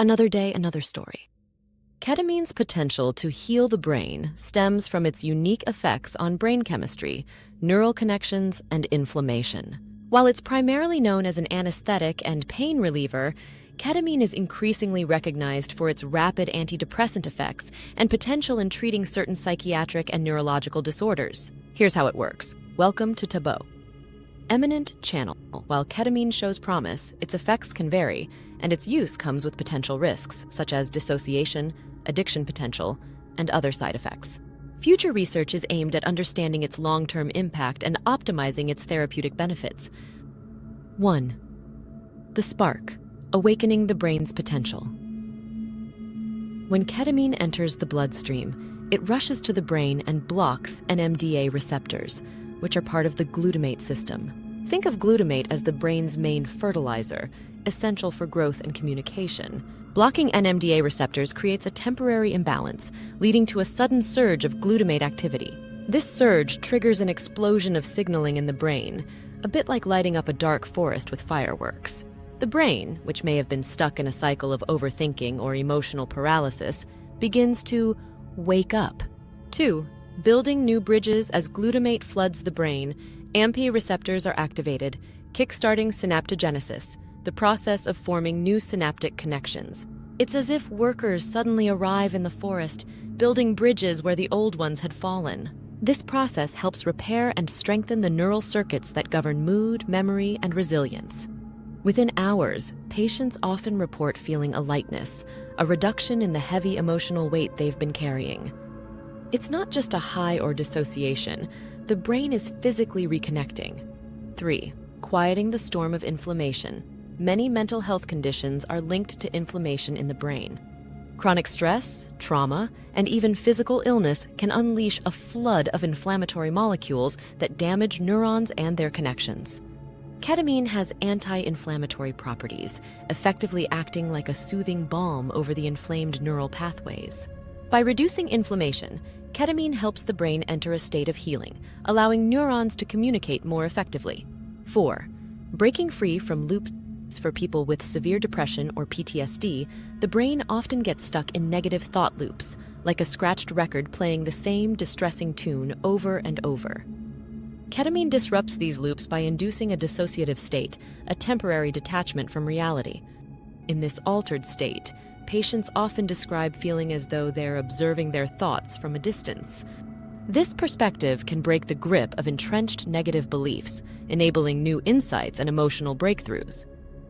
Another day, another story. Ketamine's potential to heal the brain stems from its unique effects on brain chemistry, neural connections, and inflammation. While it's primarily known as an anesthetic and pain reliever, ketamine is increasingly recognized for its rapid antidepressant effects and potential in treating certain psychiatric and neurological disorders. Here's how it works. Welcome to Taboo. Eminent channel. While ketamine shows promise, its effects can vary, and its use comes with potential risks, such as dissociation, addiction potential, and other side effects. Future research is aimed at understanding its long-term impact and optimizing its therapeutic benefits. 1. The spark, awakening the brain's potential. When ketamine enters the bloodstream, it rushes to the brain and blocks NMDA receptors, which are part of the glutamate system. Think of glutamate as the brain's main fertilizer, essential for growth and communication. Blocking NMDA receptors creates a temporary imbalance, leading to a sudden surge of glutamate activity. This surge triggers an explosion of signaling in the brain, a bit like lighting up a dark forest with fireworks. The brain, which may have been stuck in a cycle of overthinking or emotional paralysis, begins to wake up. 2. Building new bridges. As glutamate floods the brain, AMP receptors are activated, kickstarting synaptogenesis, the process of forming new synaptic connections. It's as if workers suddenly arrive in the forest, building bridges where the old ones had fallen. This process helps repair and strengthen the neural circuits that govern mood, memory, and resilience. Within hours, patients often report feeling a lightness, a reduction in the heavy emotional weight they've been carrying. It's not just a high or dissociation. The brain is physically reconnecting. 3. Quieting the storm of inflammation. Many mental health conditions are linked to inflammation in the brain. Chronic stress, trauma, and even physical illness can unleash a flood of inflammatory molecules that damage neurons and their connections. Ketamine has anti-inflammatory properties, effectively acting like a soothing balm over the inflamed neural pathways. By reducing inflammation, ketamine helps the brain enter a state of healing, allowing neurons to communicate more effectively. 4. Breaking free from loops. For people with severe depression or PTSD, the brain often gets stuck in negative thought loops, like a scratched record playing the same distressing tune over and over. Ketamine disrupts these loops by inducing a dissociative state, a temporary detachment from reality. In this altered state, patients often describe feeling as though they're observing their thoughts from a distance. This perspective can break the grip of entrenched negative beliefs, enabling new insights and emotional breakthroughs.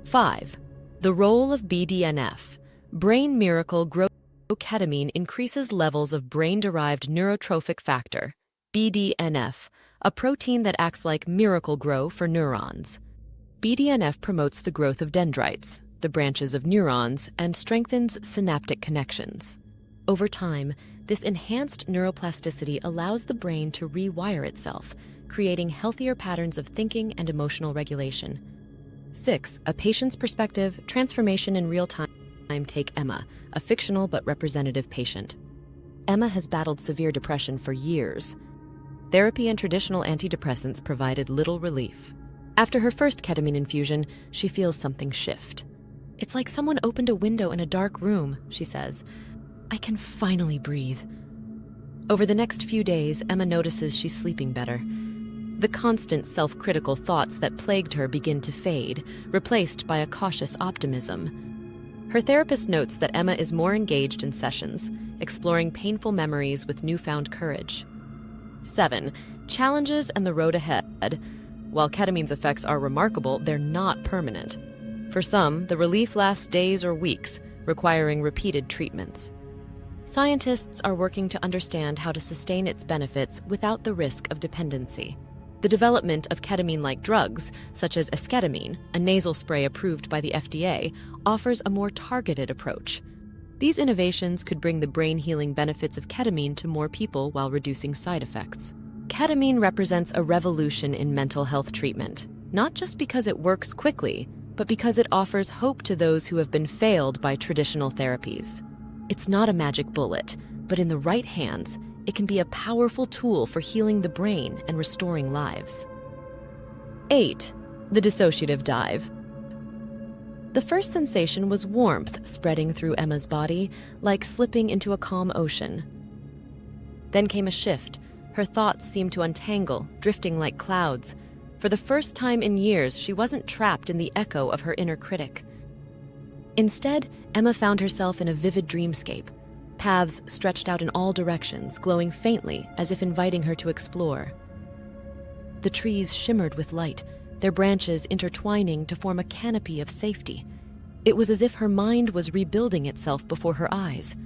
5. The role of BDNF. Brain Miracle Grow. Ketamine increases levels of brain-derived neurotrophic factor, BDNF, a protein that acts like miracle grow for neurons. BDNF promotes the growth of dendrites, the branches of neurons, and strengthens synaptic connections. Over time, this enhanced neuroplasticity allows the brain to rewire itself, creating healthier patterns of thinking and emotional regulation. 6. A patient's perspective, transformation in real time. Take Emma, a fictional but representative patient. Emma has battled severe depression for years. Therapy and traditional antidepressants provided little relief. After her first ketamine infusion, she feels something shift. It's like someone opened a window in a dark room, she says. I can finally breathe. Over the next few days, Emma notices she's sleeping better. The constant self-critical thoughts that plagued her begin to fade, replaced by a cautious optimism. Her therapist notes that Emma is more engaged in sessions, exploring painful memories with newfound courage. 7. Challenges and the road ahead. While ketamine's effects are remarkable, they're not permanent. For some, the relief lasts days or weeks, requiring repeated treatments. Scientists are working to understand how to sustain its benefits without the risk of dependency. The development of ketamine-like drugs, such as esketamine, a nasal spray approved by the FDA, offers a more targeted approach. These innovations could bring the brain-healing benefits of ketamine to more people while reducing side effects. Ketamine represents a revolution in mental health treatment, not just because it works quickly, but because it offers hope to those who have been failed by traditional therapies. It's not a magic bullet, but in the right hands, it can be a powerful tool for healing the brain and restoring lives. 8. The dissociative dive. The first sensation was warmth spreading through Emma's body, like slipping into a calm ocean. Then came a shift. Her thoughts seemed to untangle, drifting like clouds. For the first time in years, she wasn't trapped in the echo of her inner critic. Instead, Emma found herself in a vivid dreamscape. Paths stretched out in all directions, glowing faintly as if inviting her to explore. The trees shimmered with light, their branches intertwining to form a canopy of safety. It was as if her mind was rebuilding itself before her eyes.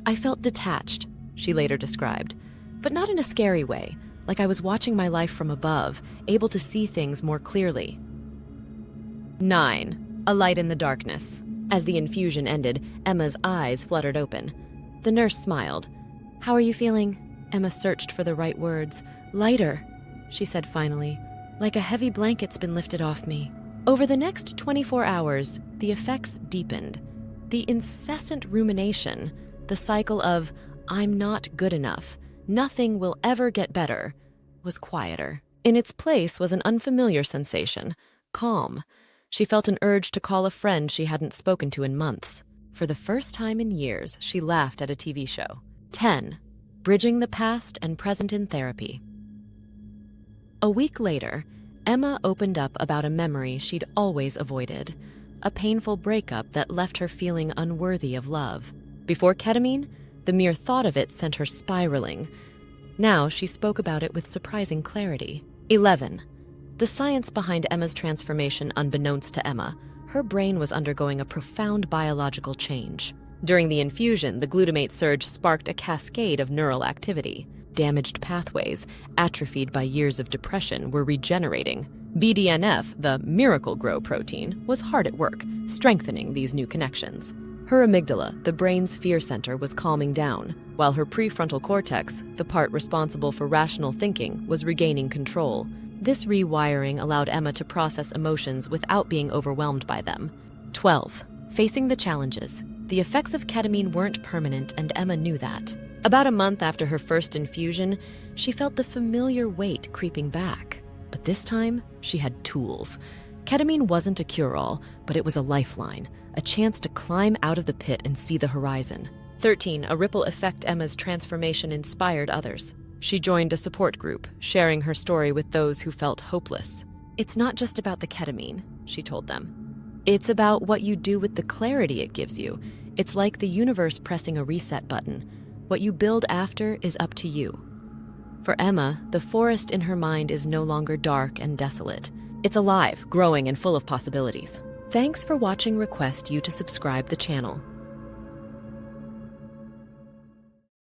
I felt detached, she later described, but not in a scary way, like I was watching my life from above, able to see things more clearly. 9. A light in the darkness. As the infusion ended, Emma's eyes fluttered open. The nurse smiled. "How are you feeling?" Emma searched for the right words. "Lighter," she said finally, "like a heavy blanket's been lifted off me." Over the next 24 hours, the effects deepened. The incessant rumination, the cycle of, "I'm not good enough, nothing will ever get better," was quieter. In its place was an unfamiliar sensation, calm. She felt an urge to call a friend she hadn't spoken to in months. For the first time in years, she laughed at a TV show. 10. Bridging the past and present in therapy. A week later, Emma opened up about a memory she'd always avoided, a painful breakup that left her feeling unworthy of love. Before ketamine, the mere thought of it sent her spiraling. Now she spoke about it with surprising clarity. 11. The science behind Emma's transformation unbeknownst to Emma, her brain was undergoing a profound biological change. During the infusion, the glutamate surge sparked a cascade of neural activity. Damaged pathways, atrophied by years of depression, were regenerating. BDNF, the miracle grow protein, was hard at work, strengthening these new connections. Her amygdala, the brain's fear center, was calming down, while her prefrontal cortex, the part responsible for rational thinking, was regaining control. This rewiring allowed Emma to process emotions without being overwhelmed by them. 12. Facing the challenges. The effects of ketamine weren't permanent, and Emma knew that. About a month after her first infusion, she felt the familiar weight creeping back. But this time, she had tools. Ketamine wasn't a cure-all, but it was a lifeline, a chance to climb out of the pit and see the horizon. 13. A ripple effect. Emma's transformation inspired others. She joined a support group, sharing her story with those who felt hopeless. "It's not just about the ketamine," she told them. "It's about what you do with the clarity it gives you. It's like the universe pressing a reset button. What you build after is up to you." For Emma, the forest in her mind is no longer dark and desolate. It's alive, growing, and full of possibilities. Thanks for watching. Request you to subscribe the channel.